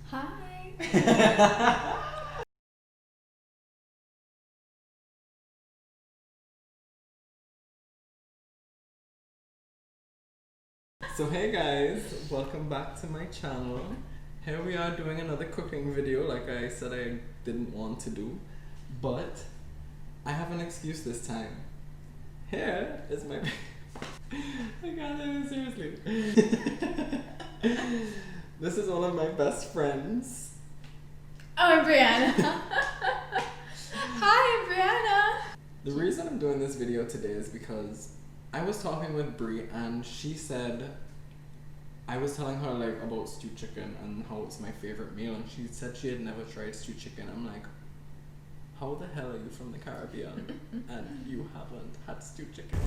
Hi. So hey guys, welcome back to my channel. Here we are doing another cooking video like I said I didn't want to do, but I have an excuse this time. Here is my I can't take it seriously. This is one of my best friends. Oh, I'm Breanna. Hi, I'm Breanna. The reason I'm doing this video today is because I was talking with Brie and she said, I was telling her like about stewed chicken and how it's my favorite meal, and she said she had never tried stewed chicken. I'm like, how the hell are you from the Caribbean and you haven't had stewed chicken?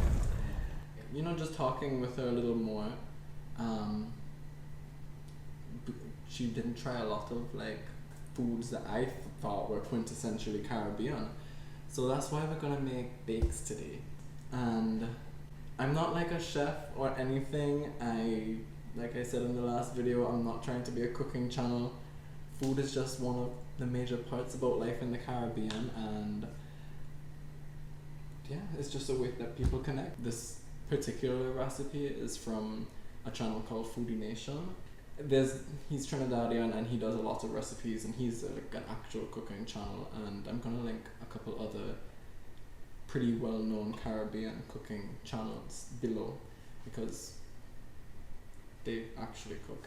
You know, just talking with her a little more, she didn't try a lot of like foods that I thought were quintessentially Caribbean. So that's why we're gonna make bakes today. And I'm not like a chef or anything. Like I said in the last video, I'm not trying to be a cooking channel. Food is just one of the major parts about life in the Caribbean, and yeah, it's just a way that people connect. This particular recipe is from a channel called Foodie Nation. He's Trinidadian and he does a lot of recipes, and he's like an actual cooking channel, and I'm gonna link a couple other pretty well-known Caribbean cooking channels below because they actually cook.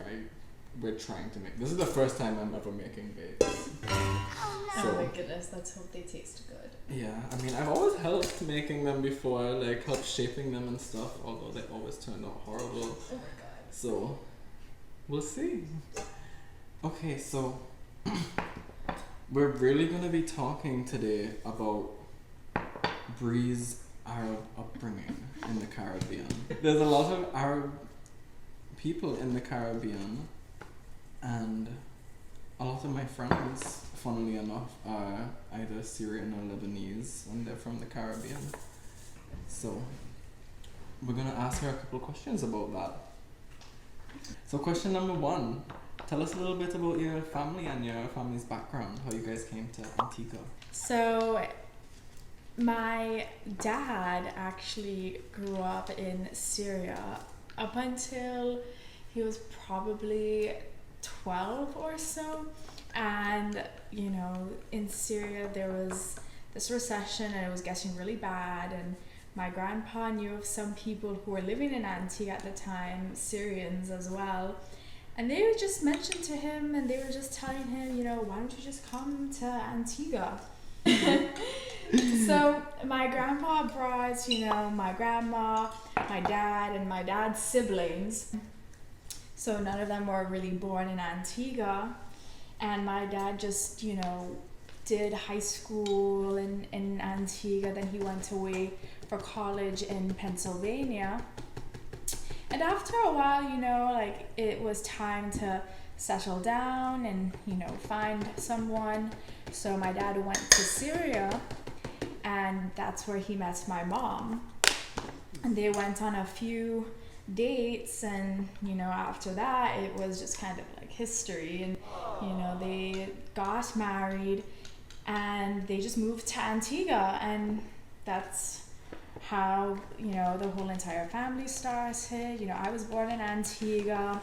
We're trying to make, this is the first time I'm ever making bakes. Oh my goodness, let's hope they taste good. Yeah, I mean, I've always helped making them before, like helped shaping them and stuff, although they always turned out horrible. Oh my god. So, we'll see. Okay, so we're really gonna be talking today about Brie's Arab upbringing in the Caribbean. There's a lot of Arab people in the Caribbean, and a lot of my friends, funnily enough, are either Syrian or Lebanese, and they're from the Caribbean. So we're gonna ask her a couple of questions about that. So question number one, tell us a little bit about your family and your family's background, how you guys came to Antigua. So, my dad actually grew up in Syria up until he was probably 12 or so. And, you know, in Syria there was this recession and it was getting really bad, and my grandpa knew of some people who were living in Antigua at the time, Syrians as well. And they would just mention to him, and they were just telling him, you know, why don't you just come to Antigua? So my grandpa brought, you know, my grandma, my dad, and my dad's siblings. So none of them were really born in Antigua. And my dad just, you know, did high school in Antigua. Then he went away for college in Pennsylvania. And after a while, you know, like it was time to settle down and, you know, find someone. So my dad went to Syria, and that's where he met my mom. And they went on a few dates, and, you know, after that it was just kind of like history. And, you know, they got married and they just moved to Antigua, and that's how, you know, the whole entire family started. You know, I was born in Antigua,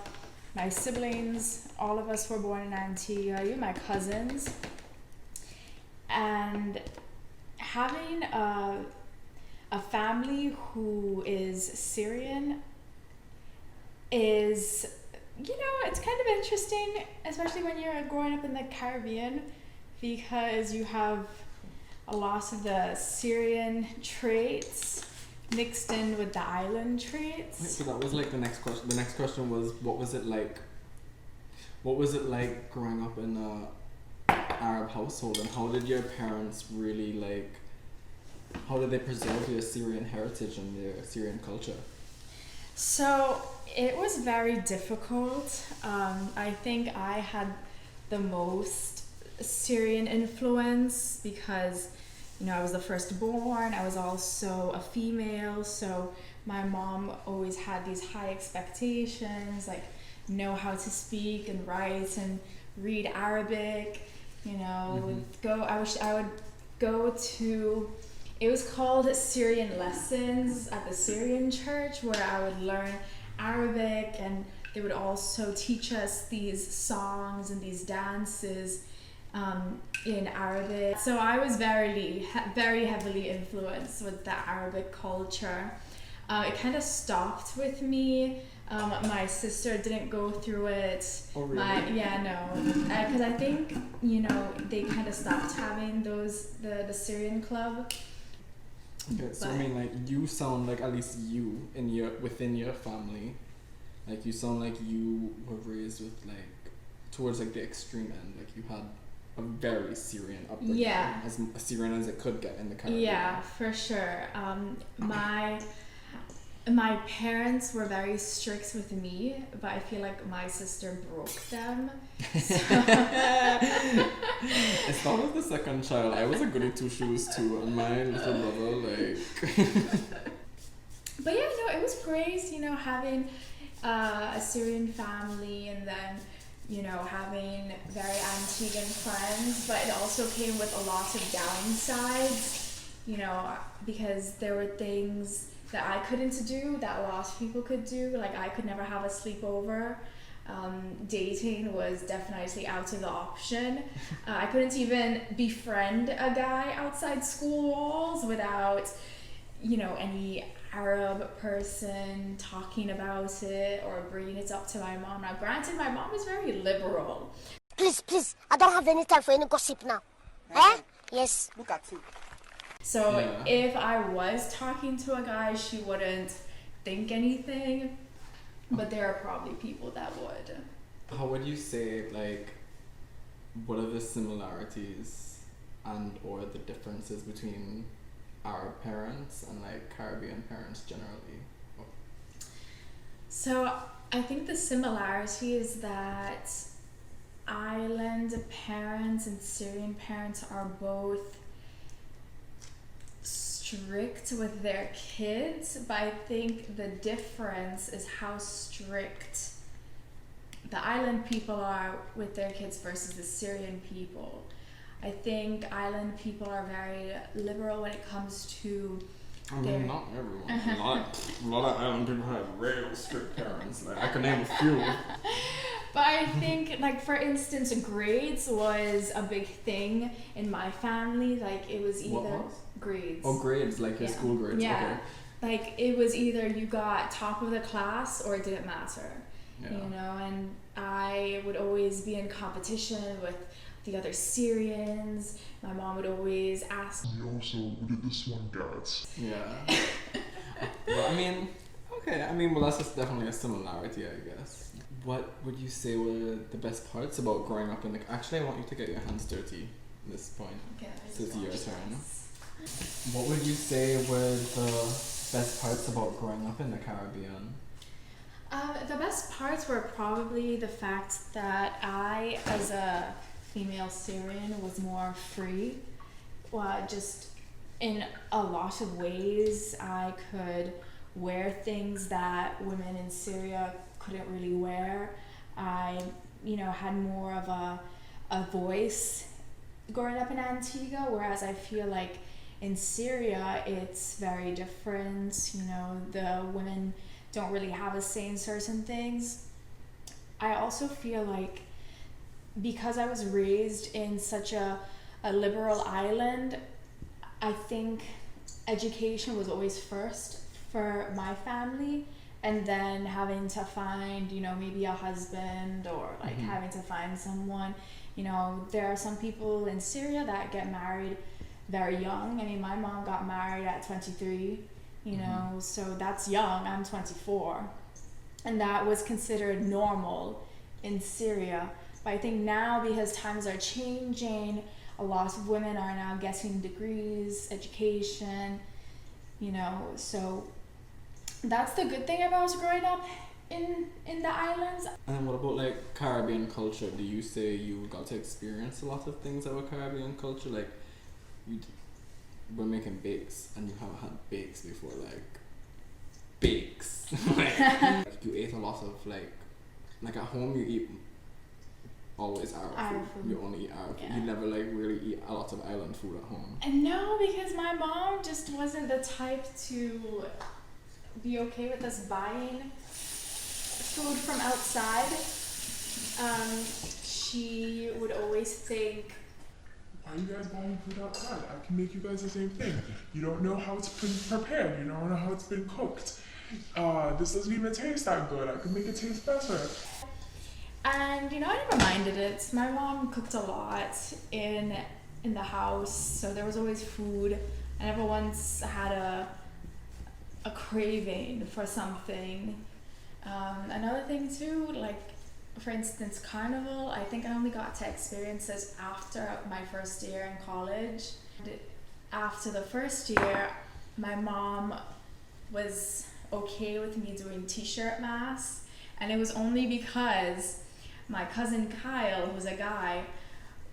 my siblings, all of us were born in Antigua, even my cousins. And having a family who is Syrian is, you know, it's kind of interesting, especially when you're growing up in the Caribbean, because you have a lot of the Syrian traits mixed in with the island traits. Wait, so that was like the next question. The next question was, what was it like? What was it like growing up in a Arab household, and how did your parents really like? How did they preserve your Syrian heritage and their Syrian culture? So it was very difficult. I think I had the most Syrian influence because, you know, I was the firstborn. I was also a female, so my mom always had these high expectations, like know how to speak and write and read Arabic, you know, Mm-hmm. I wish I would go to, it was called Syrian lessons at the Syrian church, where I would learn Arabic, and they would also teach us these songs and these dances in Arabic. So I was very heavily influenced with the Arabic culture. It kind of stopped with me. My sister didn't go through it. Oh, really? Because I think, you know, they kind of stopped having the Syrian club. Okay, so I mean, like, you sound like, at least you within your family, like, you sound like you were raised with, like, towards like the extreme end. Like, you had a very Syrian upbringing. Yeah. As Syrian as it could get in the Caribbean. Yeah, for sure. My parents were very strict with me, but I feel like my sister broke them. So It's not with the second child. I was a goody two shoes too, and my little brother, like. But yeah, no, it was great, you know, having a Syrian family, and then, you know, having very Antiguan friends, but it also came with a lot of downsides, you know, because there were things that I couldn't do that a lot of people could do. Like, I could never have a sleepover. Dating was definitely out of the option. I couldn't even befriend a guy outside school walls without, you know, any Arab person talking about it or bringing it up to my mom. Now, granted, my mom is very liberal. Please, I don't have any time for any gossip now. Eh? Yes. Look at you. So Yeah. if I was talking to a guy, she wouldn't think anything. But there are probably people that would. How would you say, like, what are the similarities and or the differences between Arab parents and like Caribbean parents generally? So I think the similarity is that island parents and Syrian parents are both strict with their kids, but I think the difference is how strict the island people are with their kids versus the Syrian people. I think island people are very liberal when it comes to I mean, not everyone. A lot of island people have real strict parents. Like, I can name a few. But I think, like, for instance, grades was a big thing in my family. Like, it was either What was? grades. Oh, grades, like your Yeah. school grades. Yeah. Okay. Like, it was either you got top of the class or it didn't matter. Yeah. You know, and I would always be in competition with the other Syrians. My mom would always ask Me also, who did this one, guys? Yeah. Well, I mean, okay. I mean, well, that's just definitely a similarity, I guess. What would you say were the best parts about growing up in the? Actually, I want you to get your hands dirty at this point. okay, So it's your turn. What would you say were the best parts about growing up in the Caribbean? The best parts were probably the fact that I, as a female Syrian, was more free. Well, just in a lot of ways, I could wear things that women in Syria couldn't really wear. I, you know, had more of a voice growing up in Antigua, whereas I feel like in Syria it's very different. You know, the women don't really have a say in certain things. I also feel like because I was raised in such a liberal island, I think education was always first for my family, and then having to find, you know, maybe a husband or like having to find someone. You know, there are some people in Syria that get married very young. I mean, my mom got married at 23, you know, so that's young. I'm 24. And that was considered normal in Syria. But I think now, because times are changing, a lot of women are now getting degrees, education, you know, so that's the good thing about growing up in the islands. And what about like Caribbean culture? Do you say you got to experience a lot of things of a Caribbean culture? Like, we're making bakes and you haven't had bakes before, like bakes. Like you ate a lot of like at home you eat always Arab Arab food. food. You only eat Arab food. Yeah. You never like really eat a lot of island food at home. And no, because my mom just wasn't the type to be okay with us buying food from outside. She would always think, Why are you guys buying food outside? I can make you guys the same thing. You don't know how it's been prepared. You don't know how it's been cooked. This doesn't even taste that good. I can make it taste better. and I never minded it. My mom cooked a lot in the house, so there was always food. I never once had a craving for something. Another thing too, like for instance, carnival, I think I only got to experience this after my first year in college. After the first year, my mom was okay with me doing t-shirt masks, and it was only because my cousin Kyle, who's a guy,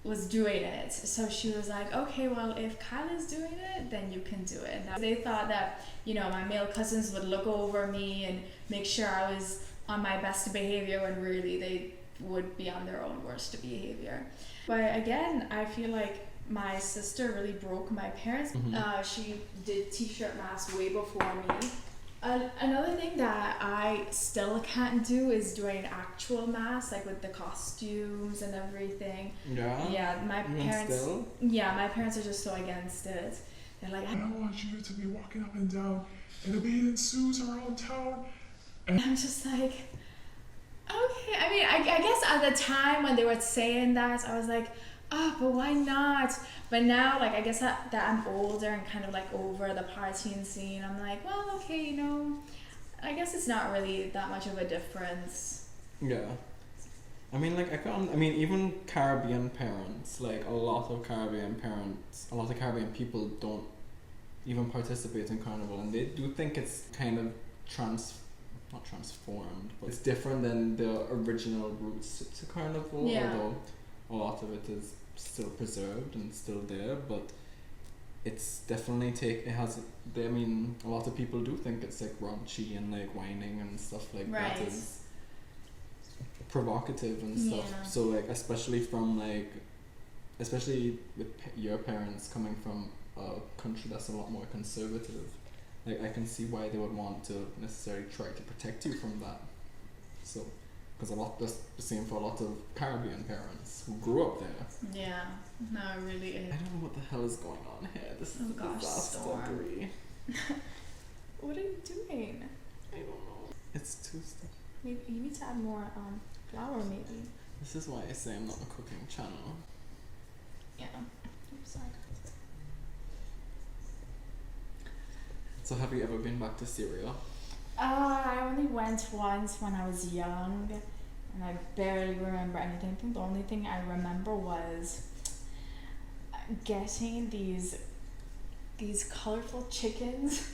was doing it. So she was like, okay, well, if Kyle is doing it, then you can do it. Now, they thought that, my male cousins would look over me and make sure I was on my best behavior, when really they would be on their own worst behavior. But again, I feel like my sister really broke my parents. She did t-shirt masks way before me. Another thing that I still can't do is doing actual masks, like with the costumes and everything. Yeah? Yeah, my Even parents. still? Yeah, my parents are just so against it. They're like, I don't want you to be walking up and down in a bathing suits around town. I'm just like, okay. I mean, I guess at the time when they were saying that, I was like, oh, but why not? But now, like, I guess that I'm older and kind of like over the partying scene, I'm like, well, okay, I guess it's not really that much of a difference. Yeah. I mean, like, even Caribbean parents, like, a lot of Caribbean people don't even participate in carnival, and they do think it's kind of not transformed, but it's different than the original roots to carnival, Yeah. although a lot of it is still preserved and still there, but it's definitely a lot of people do think it's like raunchy and like whining and stuff like that Right. is provocative and stuff. Yeah. So like especially with your parents coming from a country that's a lot more conservative, like I can see why they would want to necessarily try to protect you from that. So because that's the same for a lot of Caribbean parents who grew up there. Yeah, no, it really is. I don't know what the hell is going on here. This is Oh a gosh, disaster, Storm. Brie. What are you doing? I don't know. It's Tuesday. Maybe you need to add more flour, maybe. This is why I say I'm not a cooking channel. Yeah. Oops, sorry. So have you ever been back to Syria? I only went once when I was young, and I barely remember anything. I think the only thing I remember was getting these colorful chickens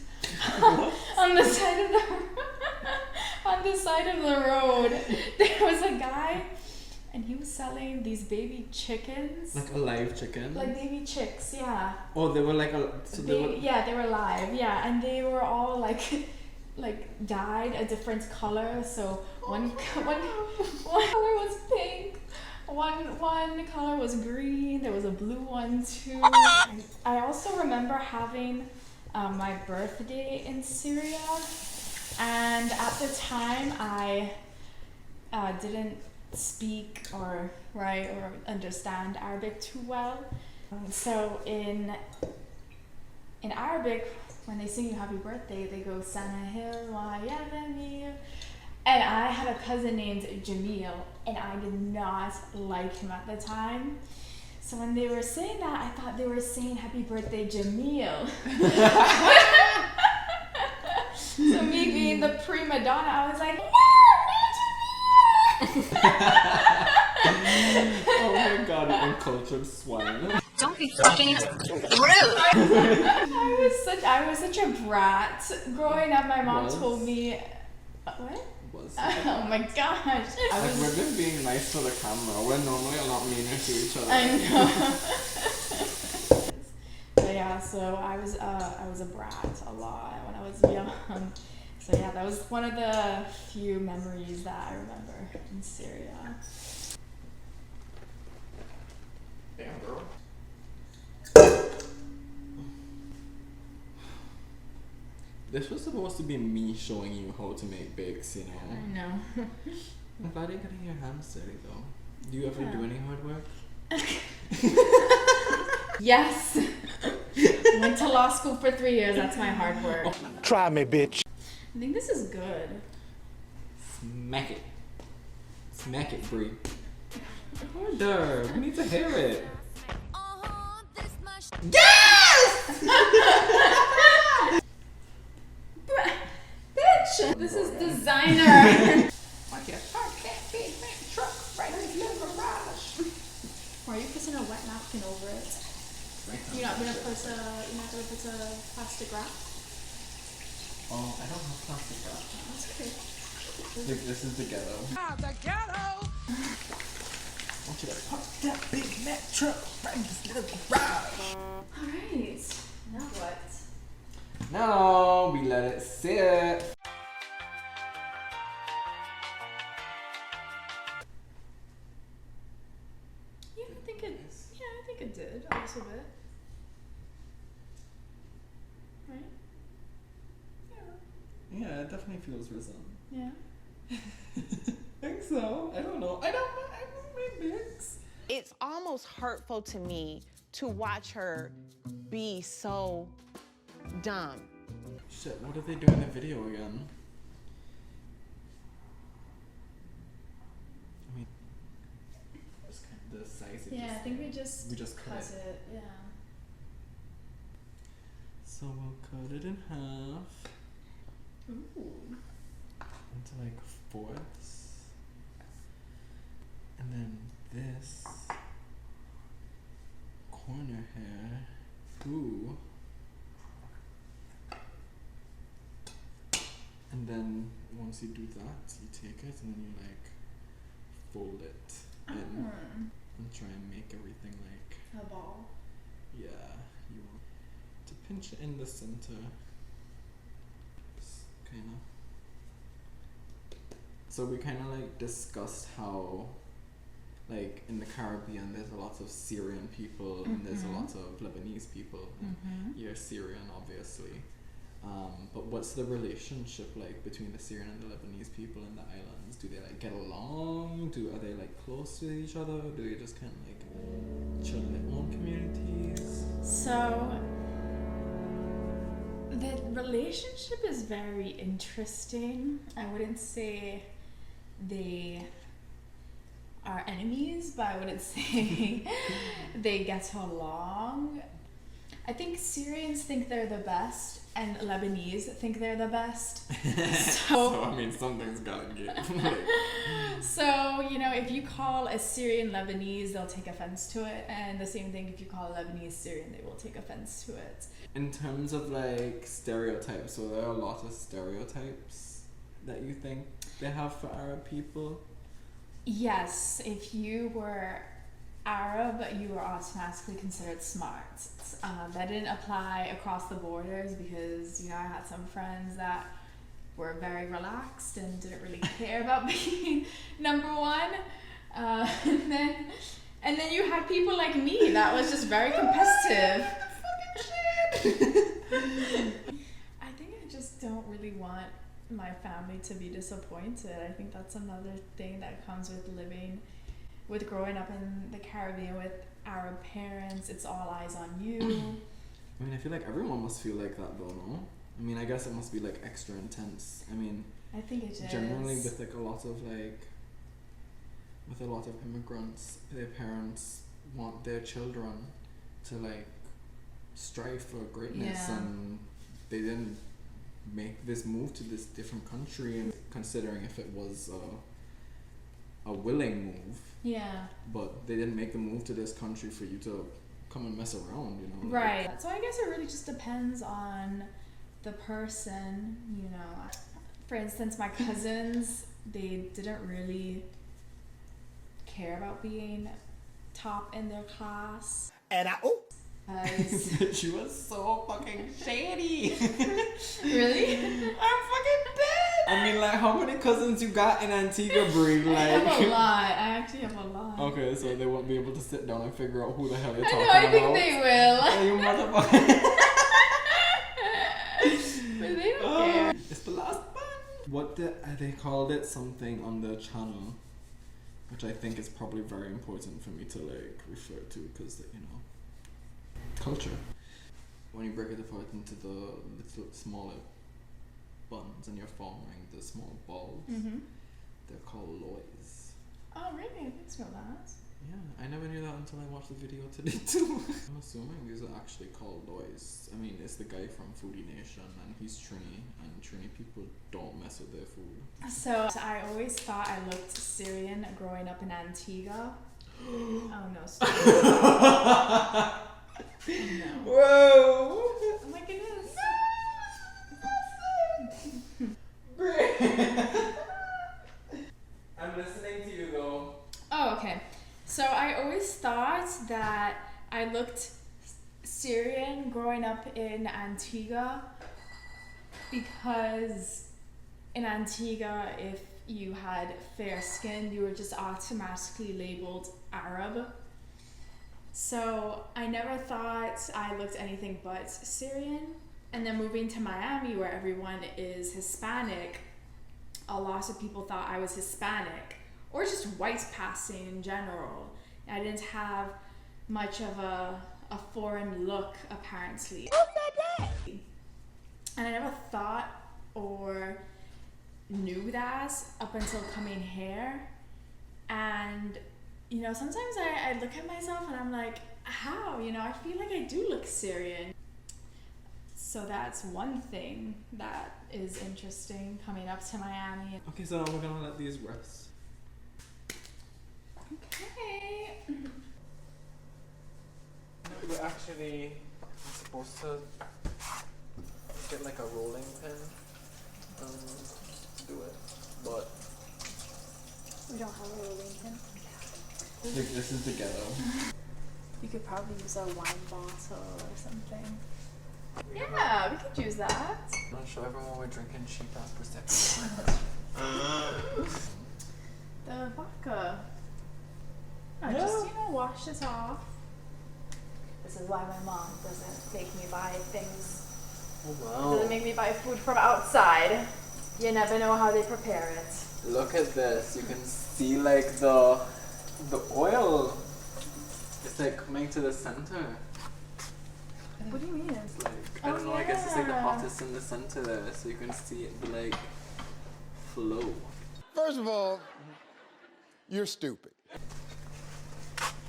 on the side of the road. There was a guy, and he was selling these baby chickens. Like a live chicken? Like baby chicks, yeah. Oh, they were like Yeah, they were live, yeah, and they were all like dyed a different color. So one color was pink, one color was green. There was a blue one too. I also remember having my birthday in Syria, and at the time I didn't speak or write or understand Arabic too well. So in Arabic, when they sing you happy birthday, they go Sanahil wa Yaghamil. And I had a cousin named Jamil, and I did not like him at the time. So when they were saying that, I thought they were saying happy birthday Jamil. So me being the prima donna, I was like, Oh my god, you uncultured swine. Don't be fucking rude. I was such a brat. Growing up, my mom Was? told me, what? Was Oh my gosh. I like was, we're just being nice to the camera. We're normally a lot meaner to each other. I know. But yeah, so I was a brat a lot when I was young. So yeah, that was one of the few memories that I remember in Syria. Damn, girl. This was supposed to be me showing you how to make bakes, you know. I know. I'm glad you're getting your hands dirty though. Do you ever do any hard work? Yes. Went to law school for 3 years. That's my hard work. Try me, bitch. I think this is good. Smack it. Smack it, Bree. Harder. We need to hear it. Bitch! This is designer. Why are you putting a wet napkin over it? You're not gonna put a plastic wrap? Oh, I don't have plastic wrap. That's okay. Like, this is the ghetto. The ghetto. I want you to park that big Mack truck right in this little garage. Alright. Now what? Now we let it sit. Yeah, I think it. Yeah, I think it did a little bit. Right? Yeah, it definitely feels risen. Yeah. I think so. I don't know. I don't know. I make bakes. It's almost hurtful to me to watch her be so dumb. Shit, what did they do in the video again? I mean, just kind of the size. Yeah, I think we just cut cut it. Yeah. So we'll cut it in half Ooh. into like fourths, and then this corner here. Ooh. And then once you do that, you take it and then you like fold it in and try and make everything like A ball. yeah. You want to pinch it in the center. Kind of. So we kind of like discussed how, like in the Caribbean, there's a lot of Syrian people and there's a lot of Lebanese people. And you're Syrian, obviously. But what's the relationship like between the Syrian and the Lebanese people in the islands? Do they like get along? Are they like close to each other? Do they just kind of like chill in their own communities? So the relationship is very interesting. I wouldn't say they are enemies, but I wouldn't say they get along. I think Syrians think they're the best and Lebanese think they're the best. So I mean, something's gotta give. So, you know, if you call a Syrian Lebanese, they'll take offense to it. And the same thing, if you call a Lebanese Syrian, they will take offense to it. In terms of like stereotypes, so there are a lot of stereotypes that you think they have for Arab people? Yes, if you were Arab, you were automatically considered smart. That didn't apply across the borders because, you know, I had some friends that were very relaxed and didn't really care about being number one. And then you had people like me that was just very competitive. I think I just don't really want my family to be disappointed. I think that's another thing that comes with growing up in the Caribbean with Arab parents. It's all eyes on you. I mean, I feel like everyone must feel like that though, no? I mean, I guess it must be like extra intense. I mean, I think it is. Generally with like a lot of immigrants, their parents want their children to like strive for greatness, and they didn't make this move to this different country, and considering if it was a willing move, but they didn't make the move to this country for you to come and mess around, you know. Right. So I guess it really just depends on the person, you know. For instance, my cousins, they didn't really care about being top in their class. And She was so fucking shady. Really? I'm fucking dead. I mean, like, how many cousins you got in Antigua, Bree? I have Like, a lot. I actually have a lot. Okay, so they won't be able to sit down and figure out who the hell you're I talking know, I about. think they will. Hey, you motherfucker. But they don't care. It's the last one. What they called it something on the channel, which I think is probably very important for me to like refer to because culture. When you break it apart into the little smaller buns and you're forming the small balls, they're called lois. Oh, really? I didn't know that. Yeah, I never knew that until I watched the video today too. I'm assuming these are actually called lois. I mean, it's the guy from Foodie Nation and he's Trini, and Trini people don't mess with their food. So I always thought I looked Syrian growing up in Antigua. Oh no, stop. No. Whoa! Oh my goodness. I'm listening to you though. Oh, okay. So I always thought that I looked Syrian growing up in Antigua because in Antigua, if you had fair skin, you were just automatically labeled Arab. So I never thought I looked anything but Syrian. And then moving to Miami, where everyone is Hispanic, a lot of people thought I was Hispanic or just white passing in general. I didn't have much of a foreign look, apparently. And I never thought or knew that up until coming here. And sometimes I look at myself and I'm like, how? I feel like I do look Syrian. So that's one thing that is interesting coming up to Miami. Okay, so now we're gonna let these rest. Okay. We're actually supposed to get like a rolling pin and do it, but We don't have a rolling pin. this is the ghetto. You could probably use a wine bottle or something. Yeah, we could use that. I'm not sure everyone we're drinking cheap ass Prosecco. The vodka. Just wash this off. This is why my mom doesn't make me buy things. Oh wow. Doesn't make me buy food from outside. You never know how they prepare it. Look at this. You can see like the oil. It's like coming to the center. What do you mean? It's like I don't know. I guess it's like the hottest in the center there, so you can see it like flow. First of all, you're stupid.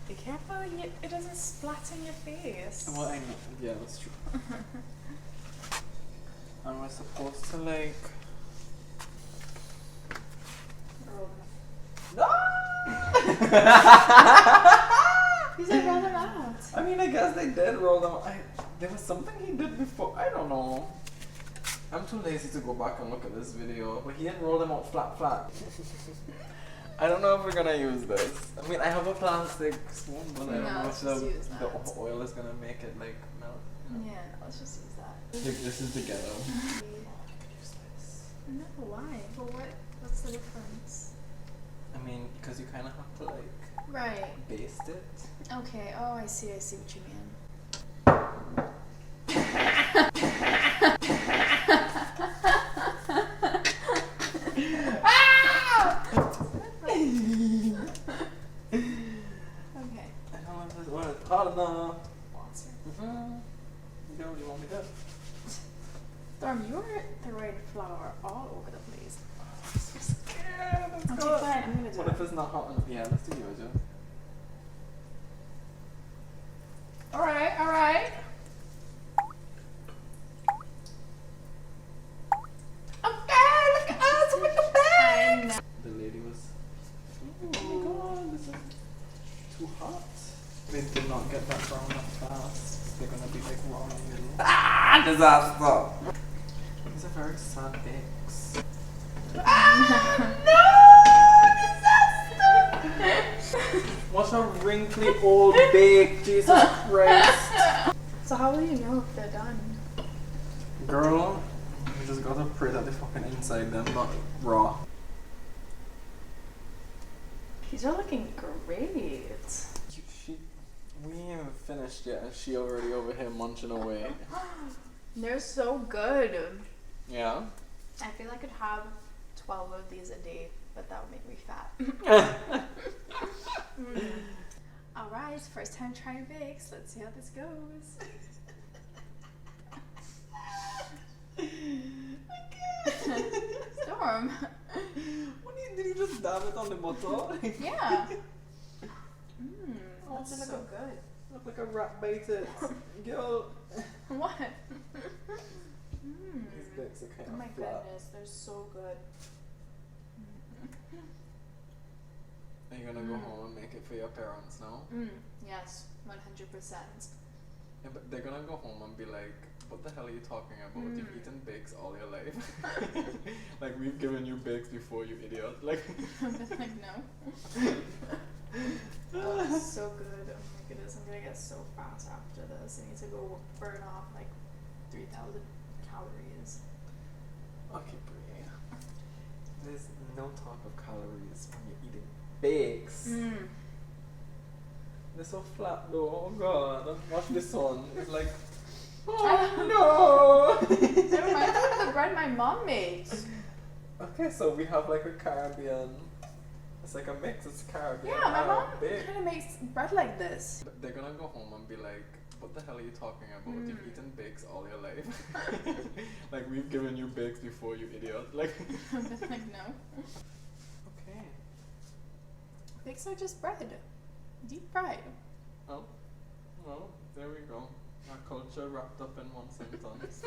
Be careful, it doesn't splat in your face. Well, I know. Yeah, that's true. And we're supposed to like. These are roll them out. I mean, I guess they did roll them. There was something he did before. I don't know. I'm too lazy to go back and look at this video, but he didn't roll them out flat. I don't know if we're gonna use this. I mean, I have a plastic spoon, but I don't know if the oil is gonna make it like melt. Yeah, let's just use that. This is the ghetto. No, why? But what's the difference? I mean, because you kind of have to like Right. baste it. Okay, oh, I see what you mean. Okay. I don't know if this oil is hot enough. You want me to? Storm, you're throwing flour all over the place. I'm so scared. Let's Okay, go. fine, I'm gonna do What it. if it's not hot enough? Yeah, let's do yours, Joe. Alright. Okay, look at us with the bag! The lady was. Oh my god, this is too hot. They did not get that brown up fast. They're gonna be like raw in the middle. Ah! Disaster! These are very sad bakes. What a wrinkly old bake, Jesus Christ. So how will you know if they're done? Girl, you just gotta pray that they fucking inside them, not raw. These are looking great. We ain't even finished yet, and she already over here munching away. They're so good. Yeah. I feel I could have 12 of these a day, but that would make me fat. Alright, first time trying bakes. Let's see how this goes. Storm. Did you just dab it on the butter? Yeah. Oh, That's so good. Look like a rat baited. Girl. What? These bakes are kind Oh of my flat. goodness, they're so good. Are you gonna go home and make it for your parents now? Yes, 100%. Yeah, but they're gonna go home and be like, what the hell are you talking about? You've eaten bakes all your life. Like, we've given you bakes before, you idiot. Like, Like, no. Oh, it's so good. Oh my goodness, I'm gonna get so fat after this. I need to go burn off like 3,000 calories. okay, Breanna. There's no talk of calories when you're eating bakes. They're so flat though. Oh god. Watch this one. It's like, oh no! It reminds me of the bread my mom makes. Okay, so we have like a Caribbean. It's like a mix. It's Caribbean. Yeah, my mom bake. kind of makes bread like this. But they're gonna go home and be like, what the hell are you talking about? You've eaten bakes all your life. Like, we've given you bakes before, you idiot. Like, Like, no. okay. Bakes are just bread. Deep fried. Oh, well, there we go. Our culture wrapped up in one sentence.